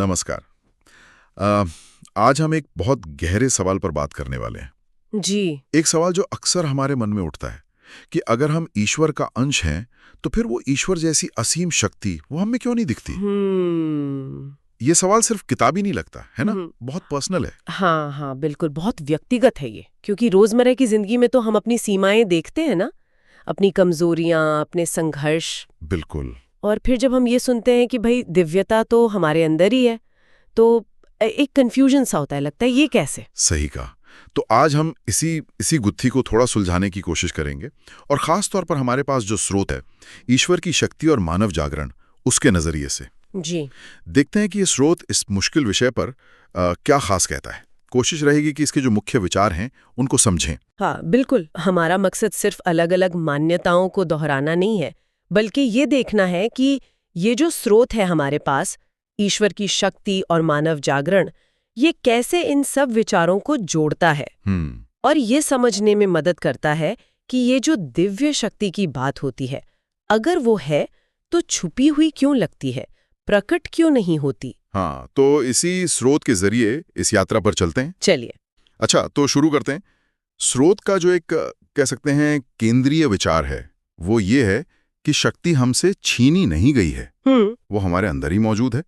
नमस्कार। अ, आज हम एक बहुत गहरे सवाल पर बात करने वाले हैं। जी। एक सवाल जो अक्सर हमारे मन में उठता है कि अगर हम ईश्वर का अंश हैं, तो फिर वो ईश्वर जैसी असीम शक्ति वो हमें क्यों नहीं दिखती? हम्म। ये सवाल सिर्फ किताबी नहीं लगता, है ना? हम्म। बहुत पर्सनल है। हाँ हाँ, बिल्कुल बहुत व्यक्तिगत है ये, क्योंकि रोजमर्रा की जिंदगी में तो हम अपनी सीमाएं देखते हैं ना, अपनी कमजोरियां, अपने संघर्ष। बिल्कुल। और फिर जब हम ये सुनते हैं कि भाई दिव्यता तो हमारे अंदर ही है, तो एक कंफ्यूजन सा होता है, लगता है ये कैसे। सही कहा। तो आज हम इसी इसी गुत्थी को थोड़ा सुलझाने की कोशिश करेंगे, और खास तौर पर हमारे पास जो स्रोत है, ईश्वर की शक्ति और मानव जागरण, उसके नजरिए से जी। देखते हैं कि ये स्रोत इस मुश्किल विषय पर क्या खास कहता है। कोशिश रहेगी कि इसके जो मुख्य विचार हैं उनको समझें। हाँ बिल्कुल, हमारा मकसद सिर्फ अलग अलग मान्यताओं को दोहराना नहीं है, बल्कि ये देखना है कि ये जो स्रोत है हमारे पास, ईश्वर की शक्ति और मानव जागरण, ये कैसे इन सब विचारों को जोड़ता है और ये समझने में मदद करता है कि ये जो दिव्य शक्ति की बात होती है, अगर वो है तो छुपी हुई क्यों लगती है, प्रकट क्यों नहीं होती। हाँ, तो इसी स्रोत के जरिए इस यात्रा पर चलते हैं। चलिए। अच्छा, तो शुरू करते हैं। स्रोत का जो एक कह सकते हैं केंद्रीय विचार है, वो ये है कि शक्ति हमसे छीनी नहीं गई है। वो हमारे अंदर ही मौजूद है,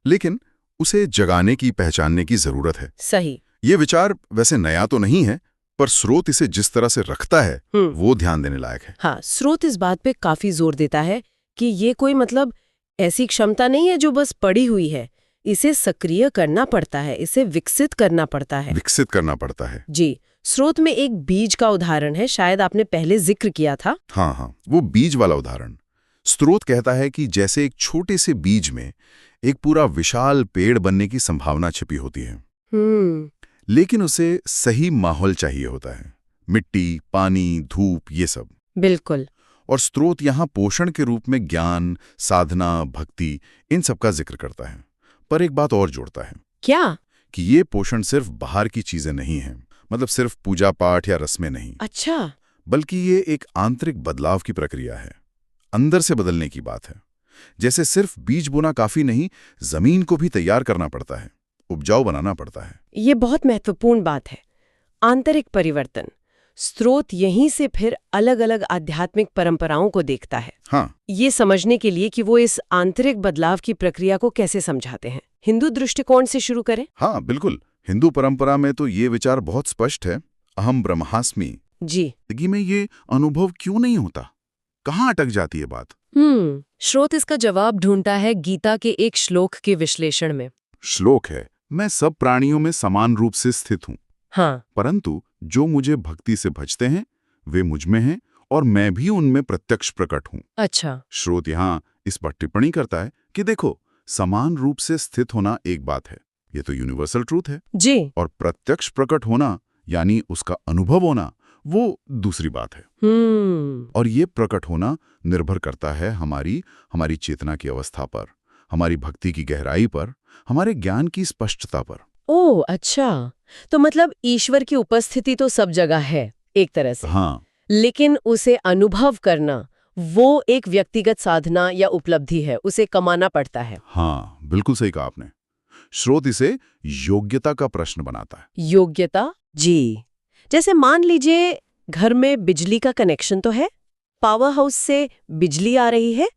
लेकिन उसे जगाने की, पहचानने की जरूरत है। सही। ये विचार वैसे नया तो नहीं है, पर स्रोत इसे जिस तरह से रखता है वो ध्यान देने लायक है। हाँ, स्रोत इस बात पे काफी जोर देता है कि ये कोई मतलब ऐसी क्षमता नहीं है जो बस पड़ी हुई है, इसे सक्रिय करना पड़ता है, इसे विकसित करना पड़ता है। विकसित करना पड़ता है। जी। स्रोत में एक बीज का उदाहरण है, शायद आपने पहले जिक्र किया था। हाँ हाँ, वो बीज वाला उदाहरण। स्रोत कहता है कि जैसे एक छोटे से बीज में एक पूरा विशाल पेड़ बनने की संभावना छिपी होती है, लेकिन उसे सही माहौल चाहिए होता है, मिट्टी, पानी, धूप, ये सब। बिल्कुल। और स्रोत यहाँ पोषण के रूप में ज्ञान, साधना, भक्ति, इन सब का जिक्र करता है। पर एक बात और जोड़ता है। क्या? कि ये पोषण सिर्फ बाहर की चीजें नहीं है, मतलब सिर्फ पूजा पाठ या रस्में नहीं। अच्छा। बल्कि ये एक आंतरिक बदलाव की प्रक्रिया है, अंदर से बदलने की बात है। जैसे सिर्फ बीज बोना काफी नहीं, जमीन को भी तैयार करना पड़ता है, उपजाऊ बनाना पड़ता है। ये बहुत महत्वपूर्ण बात है, आंतरिक परिवर्तन। स्रोत यहीं से फिर अलग अलग आध्यात्मिक परंपराओं को देखता है। हाँ। ये समझने के लिए कि वो इस आंतरिक बदलाव की प्रक्रिया को कैसे समझाते हैं, हिंदू दृष्टिकोण से शुरू करें। हाँ बिल्कुल, हिंदू परंपरा में तो ये विचार बहुत स्पष्ट है, अहम ब्रह्मास्मि। जी। जिंदगी में ये अनुभव क्यों नहीं होता, कहाँ अटक जाती है बात? स्रोत इसका जवाब ढूंढता है गीता के एक श्लोक के विश्लेषण में। श्लोक है, मैं सब प्राणियों में समान रूप से स्थित हूँ, हाँ। परंतु जो मुझे भक्ति से भजते हैं वे मुझ में हैं और मैं भी उनमें प्रत्यक्ष प्रकट हूँ। अच्छा। स्रोत यहाँ इस पर टिप्पणी करता है कि देखो, समान रूप से स्थित होना एक बात है, ये तो यूनिवर्सल ट्रूथ है। जी। और प्रत्यक्ष प्रकट होना यानी उसका अनुभव होना, वो दूसरी बात है। और ये प्रकट होना निर्भर करता है हमारी चेतना की अवस्था पर, हमारी भक्ति की गहराई पर, हमारे ज्ञान की स्पष्टता पर। ओह अच्छा, तो मतलब ईश्वर की उपस्थिति तो सब जगह है एक तरह से। हाँ। लेकिन उसे अनुभव करना वो एक व्यक्तिगत साधना या उपलब्धि है, उसे कमाना पड़ता है। हाँ बिल्कुल सही कहा आपने। स्रोत इसे योग्यता का प्रश्न बनाता है। योग्यता? जी। जैसे मान लीजिए घर में बिजली का कनेक्शन तो है, पावर हाउस से बिजली आ रही है,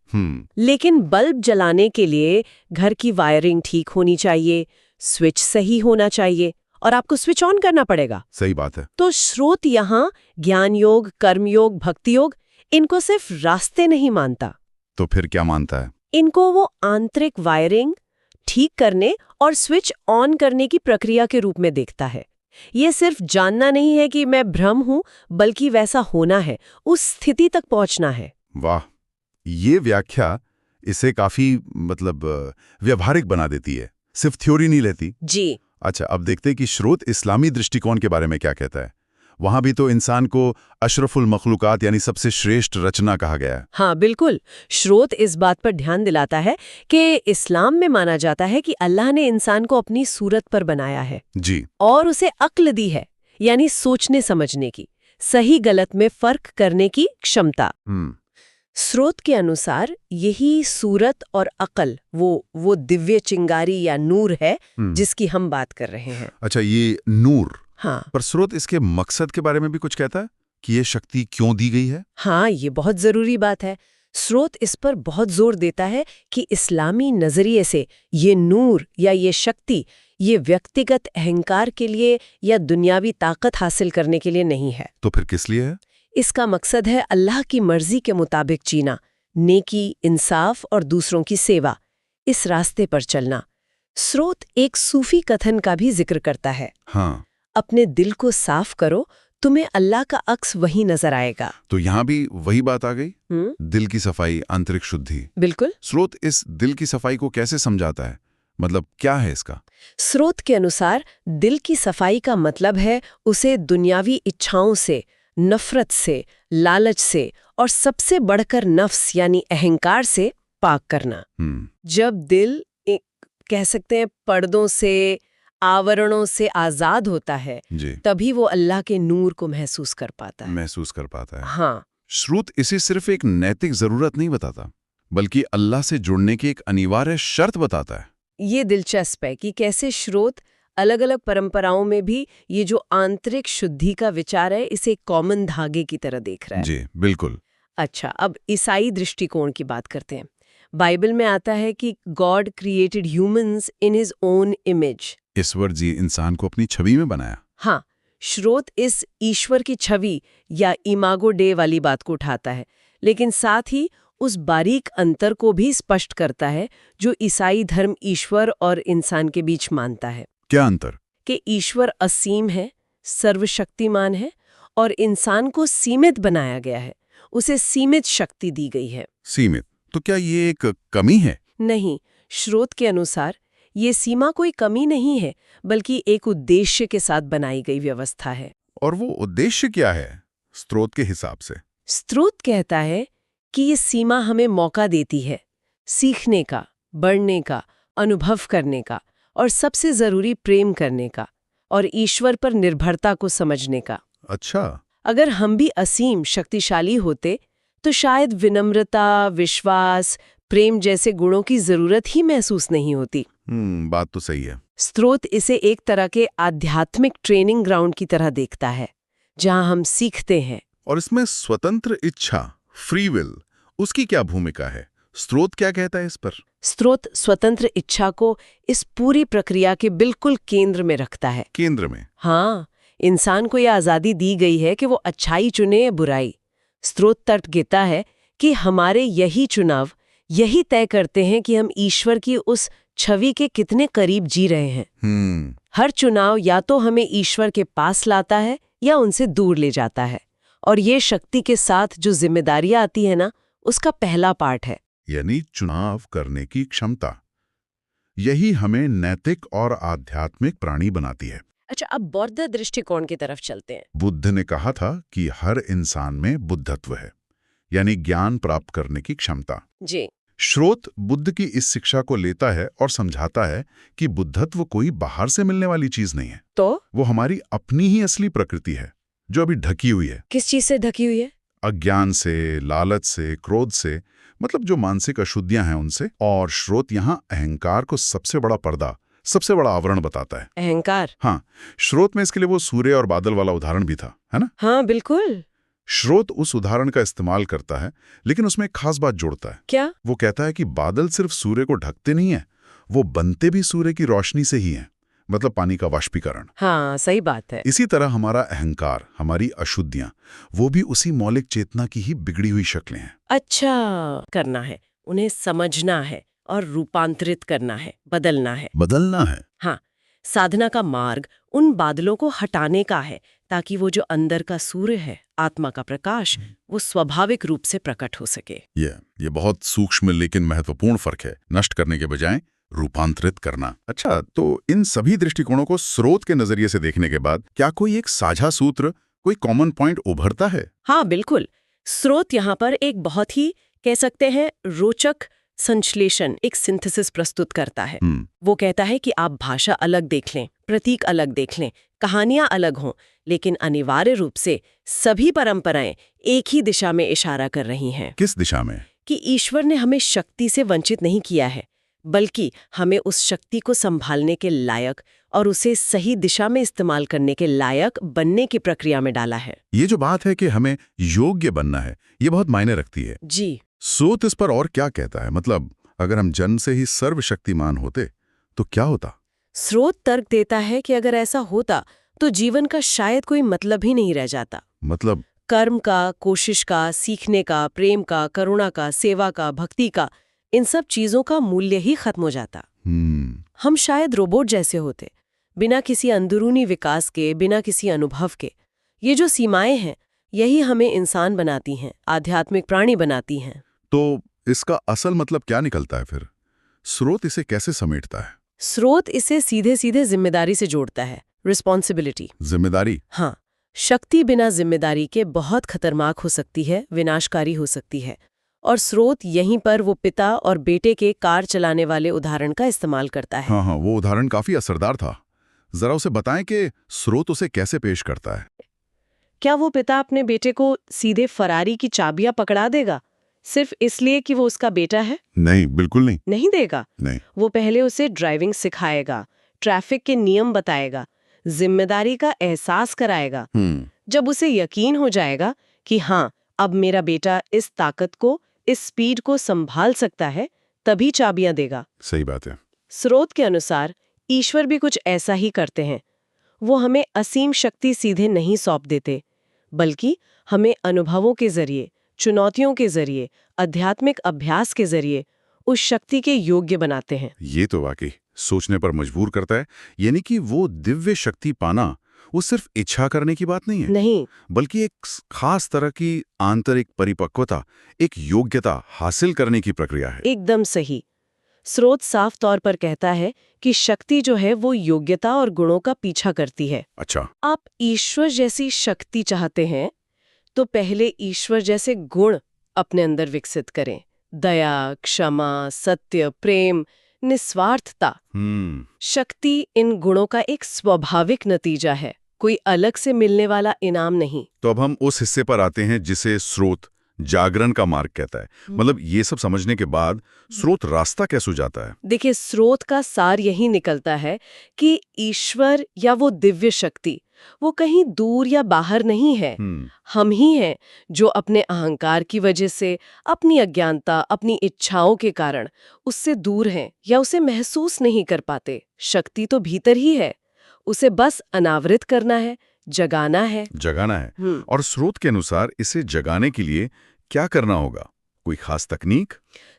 लेकिन बल्ब जलाने के लिए घर की वायरिंग ठीक होनी चाहिए, स्विच सही होना चाहिए और आपको स्विच ऑन करना पड़ेगा। सही बात है। तो स्रोत यहाँ ज्ञान योग, कर्म योग, भक्ति योग, इनको सिर्फ रास्ते नहीं मानता। तो फिर क्या मानता है? इनको वो आंतरिक वायरिंग ठीक करने और स्विच ऑन करने की प्रक्रिया के रूप में देखता है। ये सिर्फ जानना नहीं है कि मैं ब्रह्म हूं, बल्कि वैसा होना है, उस स्थिति तक पहुंचना है। वाह, ये व्याख्या इसे काफी व्यवहारिक बना देती है, सिर्फ थ्योरी नहीं लेती। जी। अच्छा, अब देखते हैं कि स्रोत इस्लामी दृष्टिकोण के बारे में क्या कहता है। वहां भी तो इंसान को अशरफुल मखलूकात यानी सबसे श्रेष्ठ रचना कहा गया है। हाँ बिल्कुल, स्रोत इस बात पर ध्यान दिलाता है कि इस्लाम में माना जाता है कि अल्लाह ने इंसान को अपनी सूरत पर बनाया है जी, और उसे अक्ल दी है, यानी सोचने समझने की, सही गलत में फर्क करने की क्षमता। स्रोत के अनुसार यही सूरत और अकल, वो दिव्य चिंगारी या नूर है जिसकी हम बात कर रहे हैं। अच्छा, ये नूर। हाँ, पर स्रोत इसके मकसद के बारे में भी कुछ कहता है कि ये शक्ति क्यों दी गई है? हाँ, ये बहुत जरूरी बात है। स्रोत इस पर बहुत जोर देता है कि इस्लामी नजरिए से ये नूर या ये शक्ति ये व्यक्तिगत अहंकार के लिए या दुनियावी ताकत हासिल करने के लिए नहीं है। तो फिर किस लिए है? इसका मकसद है अल्लाह की मर्जी के मुताबिक जीना, नेकी, इंसाफ और दूसरों की सेवा, इस रास्ते पर चलना। स्रोत एक सूफी कथन का भी जिक्र करता है। हाँ, अपने दिल को साफ करो, तुम्हें अल्लाह का अक्स वही नजर आएगा। तो यहाँ भी वही बात आ गई, दिल की सफाई, आंतरिक शुद्धि। बिल्कुल। स्रोत इस दिल की सफाई को कैसे समझाता है? मतलब क्या है इसका? स्रोत के अनुसार दिल की सफाई का मतलब है उसे दुनियावी इच्छाओं से, नफरत से, लालच से और सबसे बढ़कर नफ्स यानी अहंकार से पाक करना। जब दिल कह सकते हैं पर्दों से, आवरणों से आजाद होता है, तभी वो अल्लाह के नूर को महसूस कर पाता है। हाँ, स्रोत इसे सिर्फ एक नैतिक जरूरत नहीं बताता, बल्कि अल्लाह से जुड़ने की एक अनिवार्य शर्त बताता है। ये दिलचस्प है कि कैसे स्रोत अलग अलग परंपराओं में भी ये जो आंतरिक शुद्धि का विचार है इसे एक कॉमन धागे की तरह देख रहा है। जी, बिल्कुल। अच्छा, अब ईसाई दृष्टिकोण की बात करते हैं। बाइबल में आता है कि God created humans in his own image. ईश्वर जी इंसान को अपनी छवि में बनाया। हाँ, स्रोत इस ईश्वर की छवि या इमागो डे वाली बात को उठाता है, लेकिन साथ ही उस बारीक अंतर को भी स्पष्ट करता है जो ईसाई धर्म ईश्वर और इंसान के बीच मानता है। क्या अंतर? कि ईश्वर असीम है, सर्वशक्तिमान है और इंसान को सीमित बनाया गया है, उसे सीमित शक्ति दी गई है। सीमित? तो क्या ये एक कमी है? नहीं, स्रोत के अनुसार ये सीमा कोई कमी नहीं है, बल्कि एक उद्देश्य के साथ बनाई गई व्यवस्था है। और वो उद्देश्य क्या है स्रोत के हिसाब से? स्रोत कहता है कि ये सीमा हमें मौका देती है सीखने का, बढ़ने का, अनुभव करने का और सबसे जरूरी प्रेम करने का और ईश्वर पर निर्भरता को समझने का। अच्छा। अगर हम भी असीम शक्तिशाली होते तो शायद विनम्रता, विश्वास, प्रेम जैसे गुणों की जरूरत ही महसूस नहीं होती। बात तो सही है। स्रोत इसे एक तरह के आध्यात्मिक ट्रेनिंग ग्राउंड की तरह देखता है, जहां हम सीखते हैं। और इसमें स्वतंत्र इच्छा, फ्री विल, उसकी क्या भूमिका है? स्रोत क्या कहता है इस पर? स्रोत स्वतंत्र इच्छा को इस पूरी प्रक्रिया के बिल्कुल केंद्र में रखता है। केंद्र में? हाँ, इंसान को यह आजादी दी गई है कि वो अच्छाई चुने या बुराई। स्रोत तर्क देता है कि हमारे यही चुनाव यही तय करते हैं कि हम ईश्वर की उस छवि के कितने करीब जी रहे हैं। हर चुनाव या तो हमें ईश्वर के पास लाता है या उनसे दूर ले जाता है, और ये शक्ति के साथ जो जिम्मेदारियां आती है ना, उसका पहला पार्ट है। यानी चुनाव करने की क्षमता, यही हमें नैतिक और आध्यात्मिक प्राणी बनाती है। अच्छा, अब बौद्ध दृष्टिकोण की तरफ चलते हैं। बुद्ध ने कहा था कि हर इंसान में बुद्धत्व है, यानी ज्ञान प्राप्त करने की क्षमता। जी। स्रोत बुद्ध की इस शिक्षा को लेता है और समझाता है कि बुद्धत्व कोई बाहर से मिलने वाली चीज नहीं है, तो वो हमारी अपनी ही असली प्रकृति है, जो अभी ढकी हुई है। किस चीज से ढकी हुई है? अज्ञान से, लालच से, क्रोध से, मतलब जो मानसिक अशुद्धियां हैं उनसे। और स्रोत यहाँ अहंकार को सबसे बड़ा पर्दा, सबसे बड़ा आवरण बताता है। अहंकार? हाँ, स्रोत में इसके लिए वो सूर्य और बादल वाला उदाहरण भी था, है ना? हाँ, बिल्कुल। स्रोत उस उदाहरण का इस्तेमाल करता है, लेकिन उसमें एक खास बात जोड़ता है। क्या? वो कहता है कि बादल सिर्फ सूर्य को ढकते नहीं है, वो बनते भी सूर्य की रोशनी से ही हैं, मतलब पानी का वाष्पीकरण। हाँ, सही बात है। इसी तरह हमारा अहंकार, हमारी अशुद्धियां, वो भी उसी मौलिक चेतना की ही बिगड़ी हुई शक्लें हैं। अच्छा, करना है, उन्हें समझना है और रूपांतरित करना है, बदलना है। हाँ, साधना का मार्ग उन बादलों को हटाने का है, ताकि वो जो अंदर का सूर्य है, आत्मा का प्रकाश, वो स्वाभाविक रूप से प्रकट हो सके। ये बहुत सूक्ष्म लेकिन महत्वपूर्ण फर्क है, नष्ट करने के बजाय रूपांतरित करना। अच्छा, तो इन सभी दृष्टिकोणों को स्रोत के नजरिए से देखने के बाद क्या कोई एक साझा सूत्र, कोई कॉमन पॉइंट उभरता है? हाँ, बिल्कुल। स्रोत यहाँ पर एक बहुत ही, कह सकते हैं, रोचक संश्लेषण, एक सिंथेसिस प्रस्तुत करता है। वो कहता है कि आप भाषा अलग देख लें, प्रतीक अलग देख लें, कहानियां अलग हों, लेकिन अनिवार्य रूप से सभी परंपराएं एक ही दिशा में इशारा कर रही हैं। किस दिशा में? कि ईश्वर ने हमें शक्ति से वंचित नहीं किया है, बल्कि हमें उस शक्ति को संभालने के लायक और उसे सही दिशा में इस्तेमाल करने के लायक बनने की प्रक्रिया में डाला है। ये जो बात है कि हमें योग्य बनना है, ये बहुत मायने रखती है। जी। स्रोत इस पर और क्या कहता है? मतलब अगर हम जन्म से ही सर्वशक्तिमान होते तो क्या होता? स्रोत तर्क देता है कि अगर ऐसा होता तो जीवन का शायद कोई मतलब ही नहीं रह जाता। मतलब कर्म का, कोशिश का, सीखने का, प्रेम का, करुणा का, सेवा का, भक्ति का, इन सब चीजों का मूल्य ही खत्म हो जाता। हम शायद रोबोट जैसे होते, बिना किसी अंदरूनी विकास के, बिना किसी अनुभव के। ये जो सीमाएं हैं, यही हमें इंसान बनाती हैं, आध्यात्मिक प्राणी बनाती हैं। तो इसका असल मतलब क्या निकलता है फिर? स्रोत इसे कैसे समेटता है? स्रोत इसे सीधे सीधे जिम्मेदारी से जोड़ता है, रिस्पॉन्सिबिलिटी। जिम्मेदारी? हाँ, शक्ति बिना जिम्मेदारी के बहुत खतरनाक हो सकती है, विनाशकारी हो सकती है। और स्रोत यहीं पर वो पिता और बेटे के कार चलाने वाले उदाहरण का इस्तेमाल करता है। हाँ, वो उदाहरण काफी असरदार था। जरा उसे बताएं कि स्रोत उसे कैसे पेश करता है। क्या वो पिता अपने बेटे को सीधे फरारी की चाबियां पकड़ा देगा सिर्फ इसलिए कि वो उसका बेटा है? नहीं, बिल्कुल नहीं। नहीं देगा। नहीं। वो पहले उसे ड्राइविंग सिखाएगा, ट्रैफिक के नियम बताएगा, जिम्मेदारी का एहसास कराएगा। जब उसे यकीन हो जाएगा कि हाँ, अब मेरा बेटा इस ताकत को, इस स्पीड को संभाल सकता है, तभी चाबियां देगा। सही बात है। स्रोत के अनुसार ईश्वर भी कुछ ऐसा ही करते हैं। वो हमें असीम शक्ति सीधे नहीं सौंप देते, बल्कि हमें अनुभवों के जरिए, चुनौतियों के जरिए, आध्यात्मिक अभ्यास के जरिए उस शक्ति के योग्य बनाते हैं। ये तो वाकई सोचने पर मजबूर करता है। यानी कि वो दिव्य शक्ति पाना वो सिर्फ इच्छा करने की बात नहीं है, नहीं, बल्कि एक खास तरह की आंतरिक परिपक्वता, एक योग्यता हासिल करने की प्रक्रिया है। एकदम सही। स्रोत साफ तौर पर कहता है कि शक्ति जो है वो योग्यता और गुणों का पीछा करती है। अच्छा। आप ईश्वर जैसी शक्ति चाहते हैं तो पहले ईश्वर जैसे गुण अपने अंदर विकसित करें। दया, क्षमा, सत्य, प्रेम, निस्वार्थता। शक्ति इन गुणों का एक स्वाभाविक नतीजा है, कोई अलग से मिलने वाला इनाम नहीं। तो अब हम उस हिस्से पर आते हैं जिसे स्रोत जागरण का मार्ग कहता है। मतलब ये सब समझने के बाद स्रोत रास्ता कैसे जाता है? देखिए, स्रोत का सार यही निकलता है कि ईश्वर या वो दिव्य शक्ति वो कहीं दूर या बाहर नहीं है। हम ही हैं जो अपने अहंकार की वजह से, अपनी अज्ञानता, अपनी इच्छाओं के कारण उससे दूर हैं या उसे महसूस नहीं कर पाते। शक्ति तो भीतर ही है, उसे बस अनावृत करना है, जगाना है। जगाना है। और स्रोत के अनुसार इसे जगाने के लिए क्या करना होगा? कोई खास तकनीक?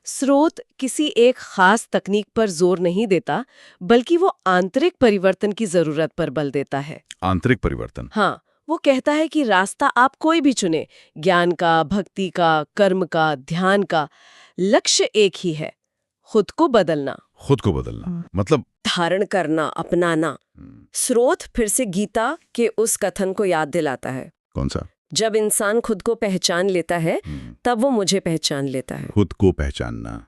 स्रोत किसी एक खास तकनीक पर जोर नहीं देता, बल्कि वो आंतरिक परिवर्तन की जरूरत पर बल देता है। आंतरिक परिवर्तन? हाँ, वो कहता है कि रास्ता आप कोई भी चुने, ज्ञान का, भक्ति का, कर्म का, ध्यान का, लक्ष्य एक ही है, खुद को बदलना। खुद को बदलना मतलब धारण करना, अपनाना। स्रोत फिर से गीता के उस कथन को याद दिलाता है। कौन सा? जब इंसान खुद को पहचान लेता है तब वो मुझे पहचान लेता है। खुद को पहचानना।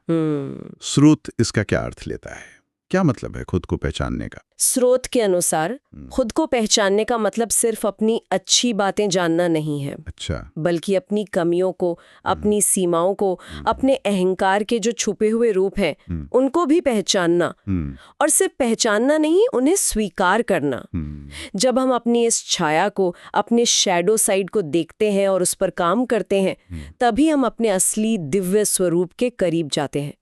स्रोत इसका क्या अर्थ लेता है? क्या मतलब है खुद को पहचानने का? स्रोत के अनुसार खुद को पहचानने का मतलब सिर्फ अपनी अच्छी बातें जानना नहीं है। अच्छा। बल्कि अपनी कमियों को, अपनी सीमाओं को, अपने अहंकार के जो छुपे हुए रूप हैं, उनको भी पहचानना। और सिर्फ पहचानना नहीं, उन्हें स्वीकार करना। जब हम अपनी इस छाया को, अपने शैडो साइड को देखते हैं और उस पर काम करते हैं, तभी हम अपने असली दिव्य स्वरूप के करीब जाते हैं।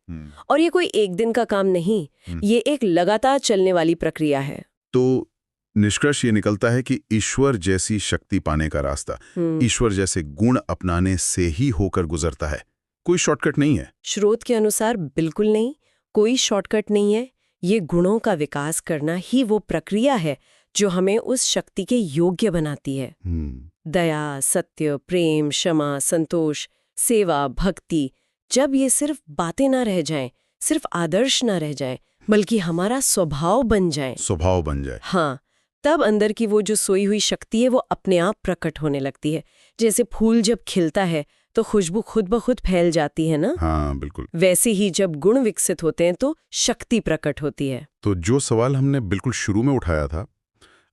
और ये कोई एक दिन का काम नहीं, ये एक लगातार चलने वाली प्रक्रिया है। तो निष्कर्ष ये निकलता है कि ईश्वर जैसी शक्ति पाने का रास्ता ईश्वर जैसे गुण अपनाने से ही होकर गुजरता है। कोई शॉर्टकट नहीं है। स्रोत के अनुसार बिल्कुल नहीं, कोई शॉर्टकट नहीं है। ये गुणों का विकास करना ही वो प्रक्रिया है जो हमें उस शक्ति के योग्य बनाती है। दया, सत्य, प्रेम, क्षमा, संतोष, सेवा, भक्ति, जब ये सिर्फ बातें ना रह जाएं, सिर्फ आदर्श ना रह जाएं, बल्कि हमारा स्वभाव बन जाए। स्वभाव बन जाए। हाँ, तब अंदर की वो जो सोई हुई शक्ति है वो अपने आप प्रकट होने लगती है। जैसे फूल जब खिलता है तो खुशबू खुद ब खुद फैल जाती है ना। हाँ, बिल्कुल। वैसे ही जब गुण विकसित होते हैं तो शक्ति प्रकट होती है। तो जो सवाल हमने बिल्कुल शुरू में उठाया था,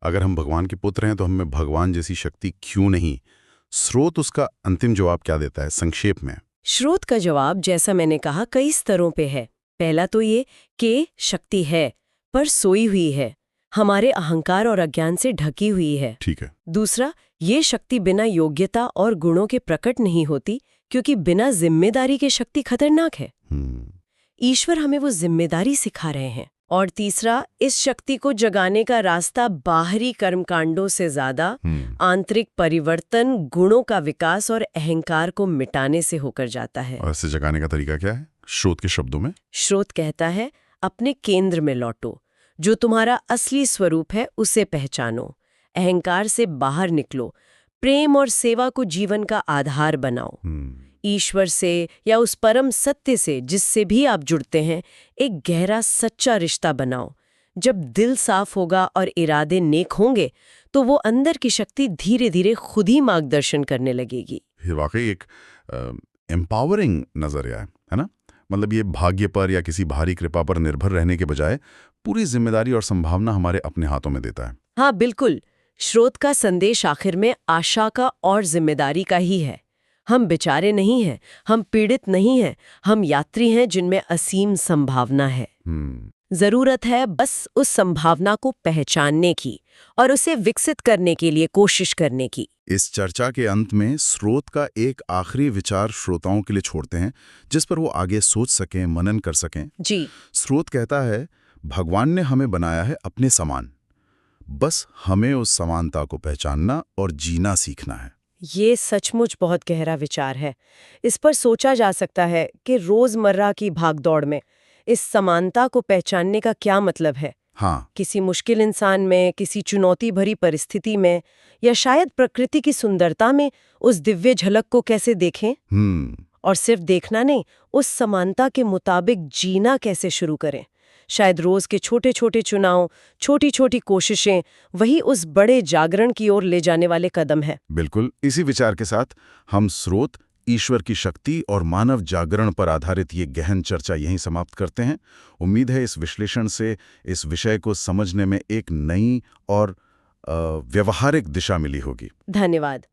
अगर हम भगवान के पुत्र हैं तो हमें भगवान जैसी शक्ति क्यों नहीं? स्रोत उसका अंतिम जवाब क्या देता है संक्षेप में? स्रोत का जवाब, जैसा मैंने कहा, कई स्तरों पे है। पहला तो ये कि शक्ति है, पर सोई हुई है, हमारे अहंकार और अज्ञान से ढकी हुई है। ठीक है। दूसरा, ये शक्ति बिना योग्यता और गुणों के प्रकट नहीं होती, क्योंकि बिना जिम्मेदारी के शक्ति खतरनाक है। ईश्वर हमें वो जिम्मेदारी सिखा रहे हैं। और तीसरा, इस शक्ति को जगाने का रास्ता बाहरी कर्मकांडों से ज्यादा आंतरिक परिवर्तन, गुणों का विकास और अहंकार को मिटाने से होकर जाता है। और इसे जगाने का तरीका क्या है स्रोत के शब्दों में? स्रोत कहता है, अपने केंद्र में लौटो, जो तुम्हारा असली स्वरूप है उसे पहचानो, अहंकार से बाहर निकलो, प्रेम और सेवा को जीवन का आधार बनाओ। ईश्वर से या उस परम सत्य से जिससे भी आप जुड़ते हैं एक गहरा सच्चा रिश्ता बनाओ। जब दिल साफ होगा और इरादे नेक होंगे तो वो अंदर की शक्ति धीरे धीरे खुद ही मार्गदर्शन करने लगेगी। ये वाकई एक एम्पावरिंग नजरिया है ना? मतलब ये भाग्य पर या किसी भारी कृपा पर निर्भर रहने के बजाय पूरी जिम्मेदारी और संभावना हमारे अपने हाथों में देता है। हाँ बिल्कुल, स्रोत का संदेश आखिर में आशा का और जिम्मेदारी का ही है। हम बेचारे नहीं हैं, हम पीड़ित नहीं हैं, हम यात्री हैं जिनमें असीम संभावना है। जरूरत है बस उस संभावना को पहचानने की और उसे विकसित करने के लिए कोशिश करने की। इस चर्चा के अंत में स्रोत का एक आखिरी विचार श्रोताओं के लिए छोड़ते हैं, जिस पर वो आगे सोच सकें, मनन कर सकें। जी। स्रोत कहता है, भगवान ने हमें बनाया है अपने समान, बस हमें उस समानता को पहचानना और जीना सीखना है। ये सचमुच बहुत गहरा विचार है। इस पर सोचा जा सकता है कि रोजमर्रा की भागदौड़ में इस समानता को पहचानने का क्या मतलब है। हाँ। किसी मुश्किल इंसान में, किसी चुनौती भरी परिस्थिति में, या शायद प्रकृति की सुंदरता में उस दिव्य झलक को कैसे देखें। और सिर्फ देखना नहीं, उस समानता के मुताबिक जीना कैसे शुरू करें। शायद रोज के छोटे छोटे चुनाव, छोटी छोटी कोशिशें वही उस बड़े जागरण की ओर ले जाने वाले कदम है। बिल्कुल। इसी विचार के साथ हम स्रोत, ईश्वर की शक्ति और मानव जागरण पर आधारित ये गहन चर्चा यहीं समाप्त करते हैं। उम्मीद है इस विश्लेषण से इस विषय को समझने में एक नई और व्यवहारिक दिशा मिली होगी। धन्यवाद।